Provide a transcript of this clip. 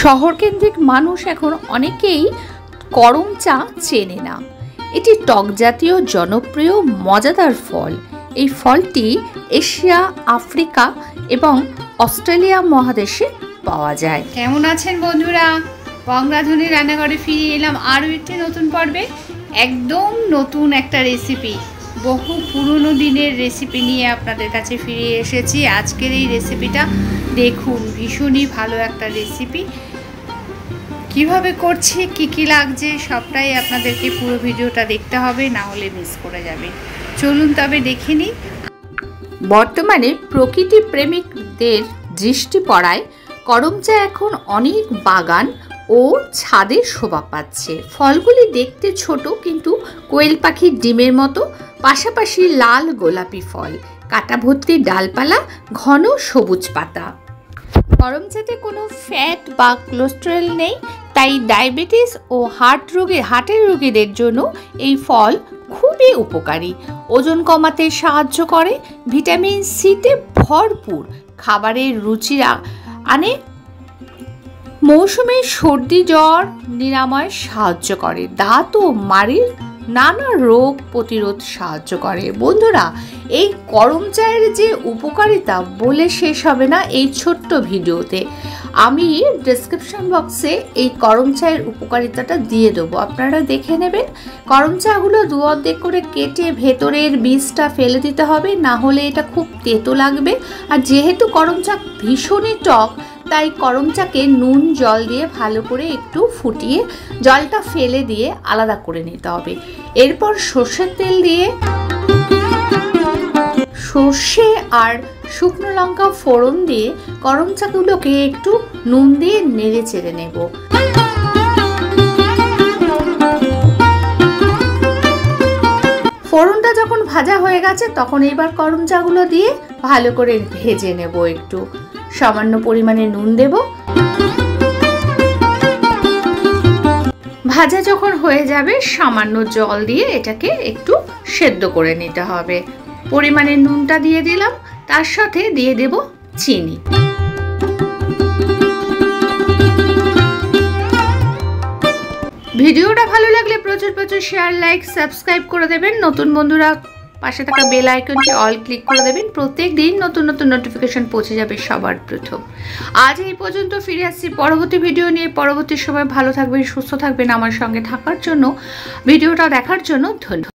শহরকেন্দ্রিক মানুষ এখন অনেকেই করমচা চেনে না। এটি টক জাতীয় জনপ্রিয় মজাদার ফল। এই ফলটি এশিয়া, আফ্রিকা এবং অস্ট্রেলিয়া মহাদেশে পাওয়া যায়। কেমন আছেন বন্ধুরা? বংরাধুনী রান্নাঘরে ফিরে এলাম আরও একটি নতুন পর্বে। একদম নতুন একটা রেসিপি, বহু পুরনো দিনের রেসিপি নিয়ে আপনাদের কাছে ফিরে এসেছি। আজকের এই রেসিপিটা দেখুন, ভীষণই ভালো একটা রেসিপি। কিভাবে করছি, কি লাগছে, সবটাই আপনাদেরকে পুরো ভিডিওটা দেখতে হবে, না হলে মিস করে যাবে। চলুন তবে দেখে নিই। বর্তমানে প্রকৃতি প্রেমিকদের দৃষ্টি পড়ায় করমচা এখন অনেক বাগান ও ছাদে শোভা পাচ্ছে। ফলগুলি দেখতে ছোট, কিন্তু কোয়েল পাখির ডিমের মতো, পাশাপাশি লাল গোলাপি ফল, কাটা ভর্তি ডালপালা, ঘন সবুজ পাতা। করমচাতে কোনো ফ্যাট বা কোলেস্টেরল নেই, তাই ডায়াবেটিস ও হার্টের রোগীদের জন্য এই ফল খুবই উপকারী। ওজন কমাতে সাহায্য করে, ভিটামিন সিতে ভরপুর, খাবারের রুচি আনে, মৌসুমে সর্দি জ্বর নিরাময় সাহায্য করে, দাঁত ও মাড়ির নানা রোগ প্রতিরোধ সাহায্য করে। বন্ধুরা, এই করমচায়ের যে উপকারিতা বলে শেষ হবে না এই ছোট্ট ভিডিওতে। আমি ডেসক্রিপশন বক্সে এই করমচায়ের উপকারিতাটা দিয়ে দেবো, আপনারা দেখে নেবেন। করমচাগুলো দু অর্ধেক করে কেটে ভেতরের বীজটা ফেলে দিতে হবে, না হলে এটা খুব তেতো লাগবে। আর যেহেতু করমচা ভীষণই টক, তাই করমচাকে নুন জল দিয়ে ভালো করে একটু ফুটিয়ে জলটা ফেলে দিয়ে আলাদা করে নিতে হবে। এরপর সর্ষের তেল দিয়ে সর্ষে আর শুকনো লঙ্কা ফোড়ন দিয়ে করমচাগুলোকে একটু নুন দিয়ে নেড়ে চেড়ে নেব। ফোড়নটা যখন ভাজা হয়ে গেছে, তখন এবার করমচাগুলো দিয়ে ভালো করে ভেজে নেব। একটু সামান্য পরিমাণে নুন দেব। ভাজা যখন হয়ে যাবে, সামান্য জল দিয়ে এটাকে একটু সেদ্ধ করে নিতে হবে। পরিমাণে নুনটা দিয়ে দিলাম, তার সাথে দিয়ে দেব চিনি। ভিডিওটা ভালো লাগলে প্রচুর শেয়ার, লাইক, সাবস্ক্রাইব করে দেবেন। নতুন বন্ধুরা পাশে থাকা বেল আইকনটি অল ক্লিক করে দেবেন। প্রত্যেক দিন নতুন নোটিফিকেশন পৌঁছে যাবে সবার প্রথম। আজ এই পর্যন্ত, ফিরে আসছি পরবর্তী ভিডিও নিয়ে। পরবর্তী সময় ভালো থাকবেন, সুস্থ থাকবেন। আমার সঙ্গে থাকার জন্য, ভিডিওটা দেখার জন্য ধন্যবাদ।